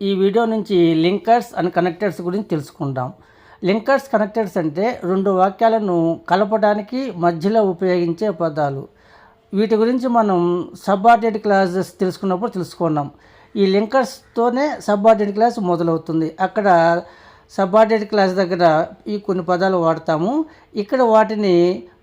ఈ వీడియో నుంచి linkers and connectors గురించి తెలుసుకుందాం. లింకర్స్, కనెక్టర్స్ అంటే రెండు వాక్యాలను కలపడానికి మధ్యలో ఉపయోగించే పదాలు. వీటి గురించి మనం సబార్డినేట్ క్లాజెస్ తెలుసుకున్నప్పుడు తెలుసుకున్నాం. ఈ లింకర్స్తోనే సబార్డినేట్ క్లాస్ మొదలవుతుంది. అక్కడ సబార్డినేట్ క్లాస్ దగ్గర ఈ కొన్ని పదాలు వాడతాము. ఇక్కడ వాటిని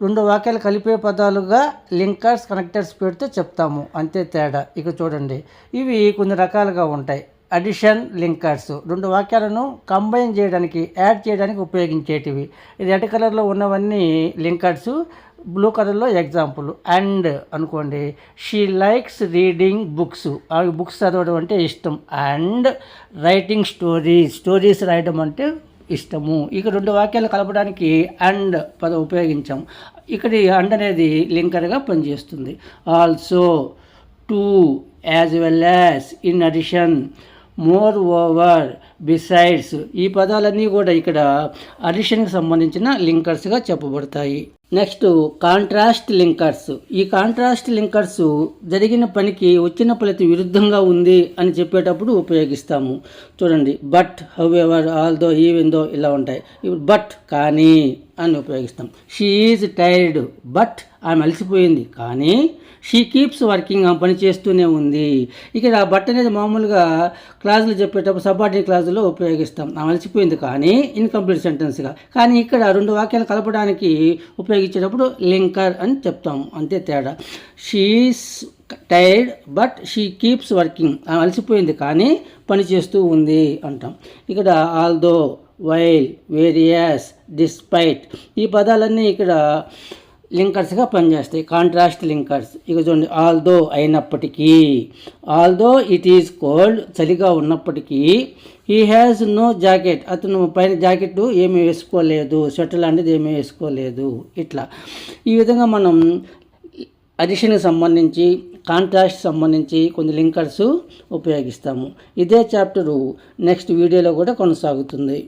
రెండు వాక్యాలు కలిపే పదాలుగా లింకర్స్, కనెక్టర్స్ పెడితే చెప్తాము. అంతే తేడా. ఇక చూడండి, ఇవి కొన్ని రకాలుగా ఉంటాయి. అడిషన్ లింకర్స్ రెండు వాక్యాలను కంబైన్ చేయడానికి, యాడ్ చేయడానికి ఉపయోగించేటివి. రెడ్ కలర్లో ఉన్నవన్నీ లింకర్స్, బ్లూ కలర్లో ఎగ్జాంపుల్. అండ్ అనుకోండి, షీ లైక్స్ రీడింగ్ బుక్స్, అవి బుక్స్ చదవడం అంటే ఇష్టం. అండ్ రైటింగ్ స్టోరీస్ రాయడం అంటే ఇష్టము. ఇక రెండు వాక్యాలు కలపడానికి అండ్ పదం ఉపయోగించాం. ఇక్కడ అండ్ అనేది లింకర్గా పనిచేస్తుంది. Also, to, as well as, in addition, moreover, besides, ఈ పదాలన్నీ కూడా ఇక్కడ అడిషన్కి సంబంధించిన లింకర్స్గా చెప్పబడతాయి. Next contrast linkers. ఈ కాంట్రాస్ట్ లింకర్స్ జరిగిన పనికి వచ్చిన ఫలితం విరుద్ధంగా ఉంది అని చెప్పేటప్పుడు ఉపయోగిస్తాము. చూడండి, but, however, although, even though, ఇలా ఉంటాయి. ఇప్పుడు బట్, కానీ అని ఉపయోగిస్తాం. షీ ఈజ్ టైర్డ్, బట్, ఆమె అలసిపోయింది, కానీ షీ కీప్స్ వర్కింగ్, ఆమె పని చేస్తూనే ఉంది. ఇక్కడ బట్ అనేది మామూలుగా క్లాజులు చెప్పేటప్పుడు సబార్డినేట్ క్లాజులో ఉపయోగిస్తాం. ఆమె అలసిపోయింది కానీ ఇన్కంప్లీట్ సెంటెన్స్గా. కానీ ఇక్కడ రెండు వాక్యాలు కలపడానికి ఉపయోగించేటప్పుడు లింకర్ అని చెప్తాము. అంతే తేడా. She is tired but she keeps working, ఆమె అలసిపోయింది కానీ పని చేస్తూ ఉంది అంటాం. ఇక్కడ ఆల్దో, వైల్, వేరియస్, డిస్పైట్, ఈ పదాలన్నీ ఇక్కడ లింకర్స్గా పనిచేస్తాయి, కాంట్రాస్ట్ లింకర్స్. ఇక చూడండి, ఆల్దో, అయినప్పటికీ, ఆల్దో ఇట్ ఈజ్ కోల్డ్, చలిగా ఉన్నప్పటికీ, హీ హ్యాస్ నో జాకెట్, అతను పైన జాకెట్ ఏమీ వేసుకోలేదు, స్వెటర్ లాంటిది ఏమీ వేసుకోలేదు. ఇట్లా ఈ విధంగా మనం అడిషన్కి సంబంధించి, కాంట్రాస్ట్ సంబంధించి కొన్ని లింకర్స్ ఉపయోగిస్తాము. ఇదే చాప్టరు నెక్స్ట్ వీడియోలో కూడా కొనసాగుతుంది.